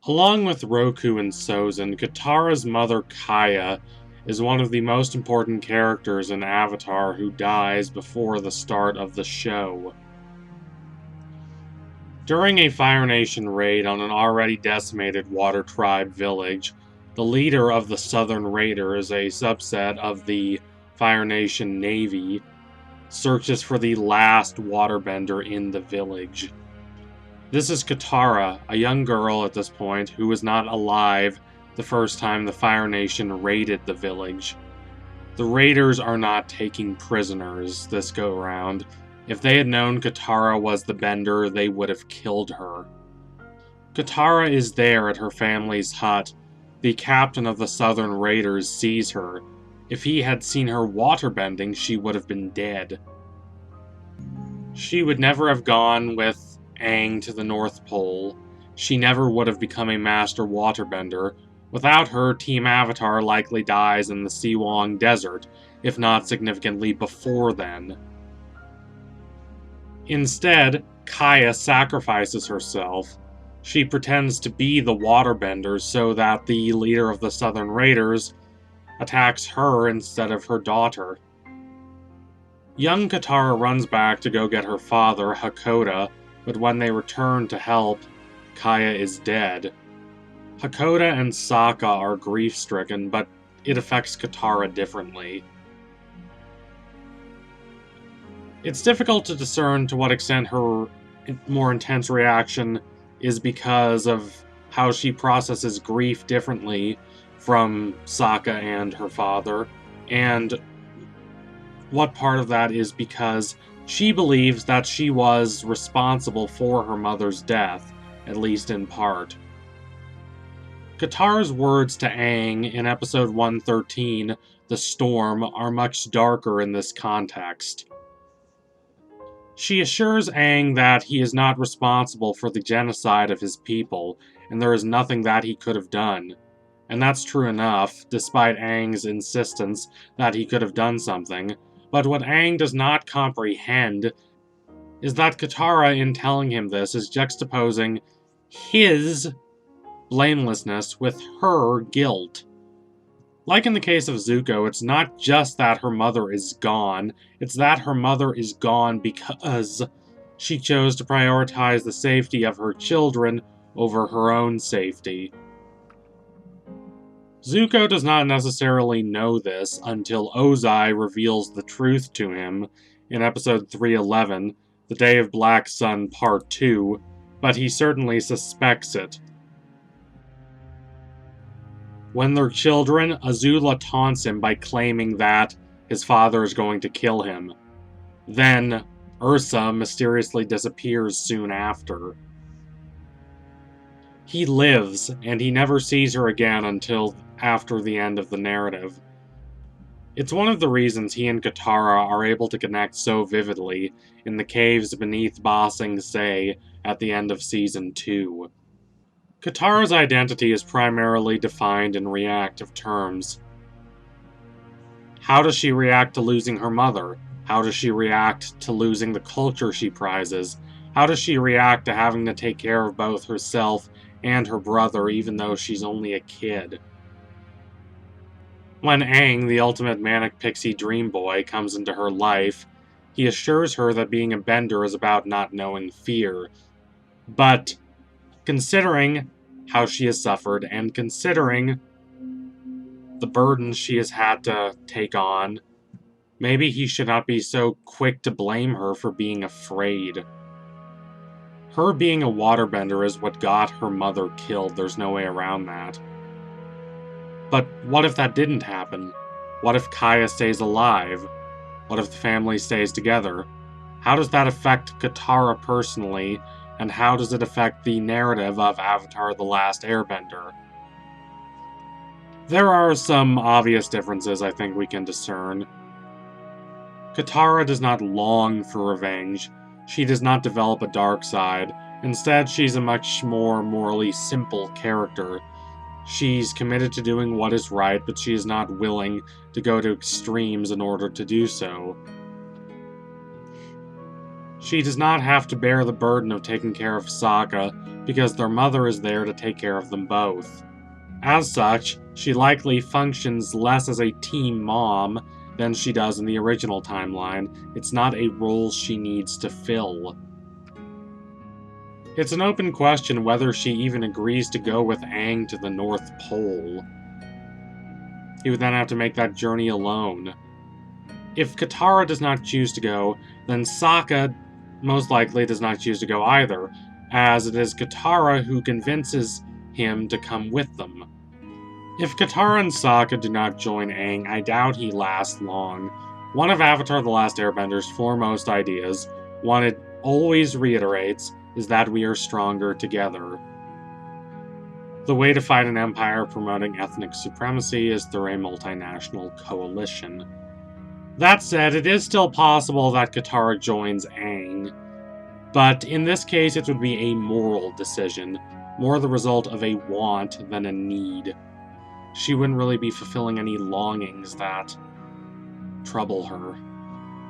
Along with Roku and Sozin, Katara's mother Kaya is one of the most important characters in Avatar who dies before the start of the show. During a Fire Nation raid on an already decimated Water Tribe village, the leader of the Southern Raiders, a subset of the Fire Nation Navy, searches for the last waterbender in the village. This is Katara, a young girl at this point who was not alive the first time the Fire Nation raided the village. The raiders are not taking prisoners this go-round. If they had known Katara was the Bender, they would have killed her. Katara is there at her family's hut. The captain of the Southern Raiders sees her. If he had seen her waterbending, she would have been dead. She would never have gone with Aang to the North Pole. She never would have become a master waterbender. Without her, Team Avatar likely dies in the Siwang Desert, if not significantly before then. Instead, Kaya sacrifices herself. She pretends to be the waterbender so that the leader of the Southern Raiders attacks her instead of her daughter. Young Katara runs back to go get her father, Hakoda, but when they return to help, Kaya is dead. Hakoda and Sokka are grief-stricken, but it affects Katara differently. It's difficult to discern to what extent her more intense reaction is because of how she processes grief differently from Sokka and her father, and what part of that is because she believes that she was responsible for her mother's death, at least in part. Katara's words to Aang in episode 113, The Storm, are much darker in this context. She assures Aang that he is not responsible for the genocide of his people, and there is nothing that he could have done. And that's true enough, despite Aang's insistence that he could have done something. But what Aang does not comprehend is that Katara, in telling him this, is juxtaposing his blamelessness with her guilt. Like in the case of Zuko, it's not just that her mother is gone, it's that her mother is gone because she chose to prioritize the safety of her children over her own safety. Zuko does not necessarily know this until Ozai reveals the truth to him in episode 311, The Day of Black Sun Part 2, but he certainly suspects it. When they're children, Azula taunts him by claiming that his father is going to kill him. Then, Ursa mysteriously disappears soon after. He lives, and he never sees her again until after the end of the narrative. It's one of the reasons he and Katara are able to connect so vividly in the caves beneath Ba Sing Se at the end of Season 2. Katara's identity is primarily defined in reactive terms. How does she react to losing her mother? How does she react to losing the culture she prizes? How does she react to having to take care of both herself and her brother even though she's only a kid? When Aang, the ultimate manic pixie dream boy, comes into her life, he assures her that being a bender is about not knowing fear. But considering how she has suffered, and considering the burdens she has had to take on, maybe he should not be so quick to blame her for being afraid. Her being a waterbender is what got her mother killed, there's no way around that. But what if that didn't happen? What if Kaya stays alive? What if the family stays together? How does that affect Katara personally, and how does it affect the narrative of Avatar: The Last Airbender? There are some obvious differences I think we can discern. Katara does not long for revenge. She does not develop a dark side. Instead, she's a much more morally simple character. She's committed to doing what is right, but she is not willing to go to extremes in order to do so. She does not have to bear the burden of taking care of Sokka, because their mother is there to take care of them both. As such, she likely functions less as a team mom than she does in the original timeline. It's not a role she needs to fill. It's an open question whether she even agrees to go with Aang to the North Pole. He would then have to make that journey alone. If Katara does not choose to go, then Sokka most likely does not choose to go either, as it is Katara who convinces him to come with them. If Katara and Sokka do not join Aang, I doubt he lasts long. One of Avatar: The Last Airbender's foremost ideas, one it always reiterates, is that we are stronger together. The way to fight an empire promoting ethnic supremacy is through a multinational coalition. That said, it is still possible that Katara joins Aang, but in this case it would be a moral decision, more the result of a want than a need. She wouldn't really be fulfilling any longings that trouble her.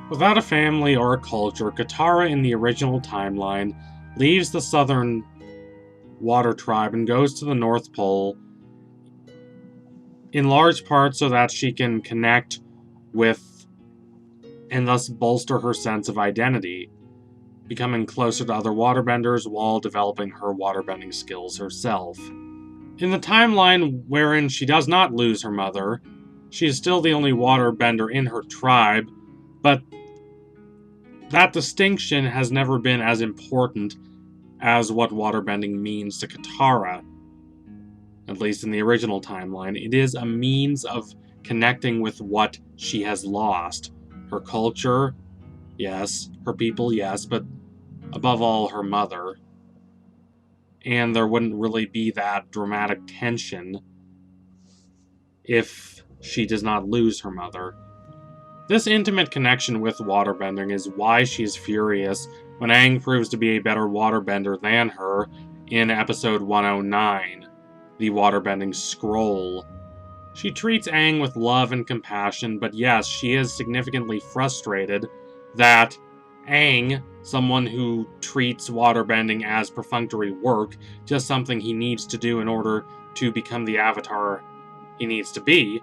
Without a family or a culture, Katara in the original timeline leaves the southern water tribe and goes to the North Pole, in large part so that she can connect with and thus bolster her sense of identity, becoming closer to other waterbenders while developing her waterbending skills herself. In the timeline wherein she does not lose her mother, she is still the only waterbender in her tribe, but that distinction has never been as important as what waterbending means to Katara. At least in the original timeline, it is a means of connecting with what she has lost. Her culture, yes. Her people, yes. But above all, her mother. And there wouldn't really be that dramatic tension if she does not lose her mother. This intimate connection with waterbending is why she is furious when Aang proves to be a better waterbender than her in episode 109, the waterbending scroll. She treats Aang with love and compassion, but yes, she is significantly frustrated that Aang, someone who treats waterbending as perfunctory work, just something he needs to do in order to become the avatar he needs to be,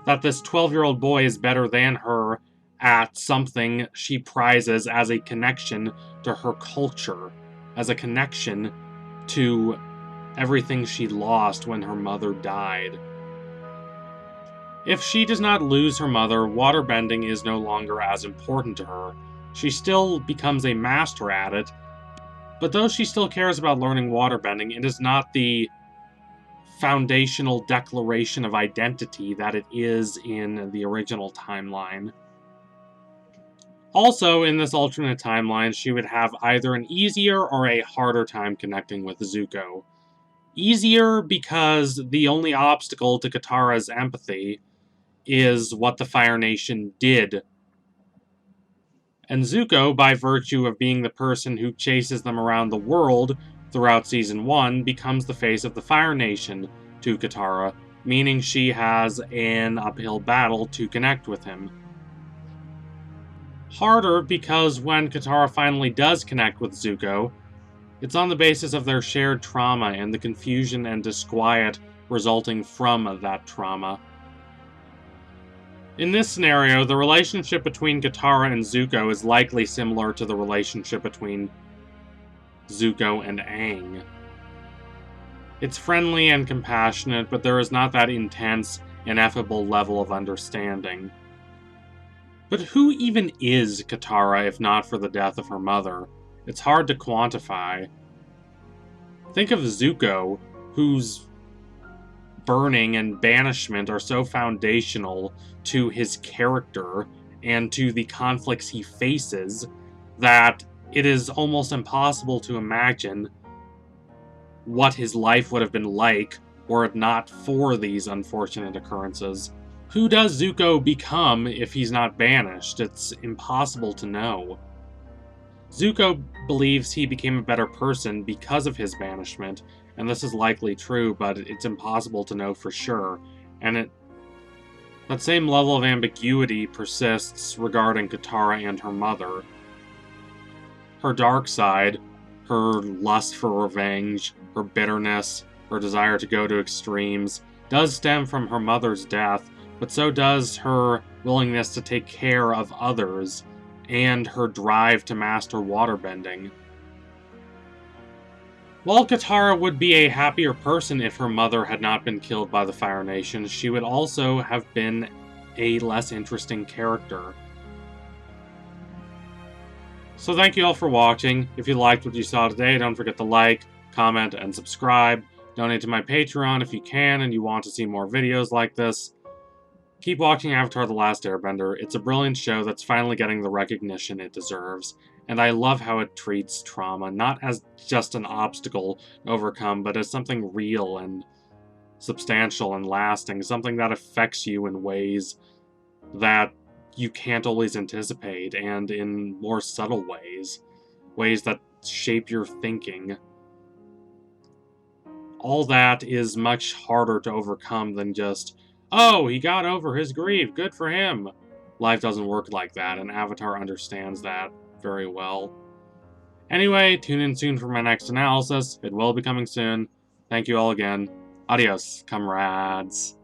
that this 12-year-old boy is better than her at something she prizes as a connection to her culture, as a connection to everything she lost when her mother died. If she does not lose her mother, waterbending is no longer as important to her. She still becomes a master at it, but though she still cares about learning waterbending, it is not the foundational declaration of identity that it is in the original timeline. Also, in this alternate timeline, she would have either an easier or a harder time connecting with Zuko. Easier because the only obstacle to Katara's empathy is what the Fire Nation did. And Zuko, by virtue of being the person who chases them around the world throughout Season 1, becomes the face of the Fire Nation to Katara, meaning she has an uphill battle to connect with him. Harder because when Katara finally does connect with Zuko, it's on the basis of their shared trauma and the confusion and disquiet resulting from that trauma. In this scenario, the relationship between Katara and Zuko is likely similar to the relationship between Zuko and Aang. It's friendly and compassionate, but there is not that intense, ineffable level of understanding. But who even is Katara if not for the death of her mother? It's hard to quantify. Think of Zuko, whose burning and banishment are so foundational to his character and to the conflicts he faces that it is almost impossible to imagine what his life would have been like were it not for these unfortunate occurrences. Who does Zuko become if he's not banished? It's impossible to know. Zuko believes he became a better person because of his banishment, and this is likely true, but it's impossible to know for sure. And that same level of ambiguity persists regarding Katara and her mother. Her dark side, her lust for revenge, her bitterness, her desire to go to extremes, does stem from her mother's death, but so does her willingness to take care of others, and her drive to master waterbending. While Katara would be a happier person if her mother had not been killed by the Fire Nation, she would also have been a less interesting character. So thank you all for watching. If you liked what you saw today, don't forget to like, comment, and subscribe. Donate to my Patreon if you can and you want to see more videos like this. Keep watching Avatar: The Last Airbender. It's a brilliant show that's finally getting the recognition it deserves. And I love how it treats trauma, not as just an obstacle to overcome, but as something real and substantial and lasting, something that affects you in ways that you can't always anticipate, and in more subtle ways. Ways that shape your thinking. All that is much harder to overcome than just, oh, he got over his grief, good for him. Life doesn't work like that, and Avatar understands that very well. Anyway, tune in soon for my next analysis. It will be coming soon. Thank you all again. Adios, comrades.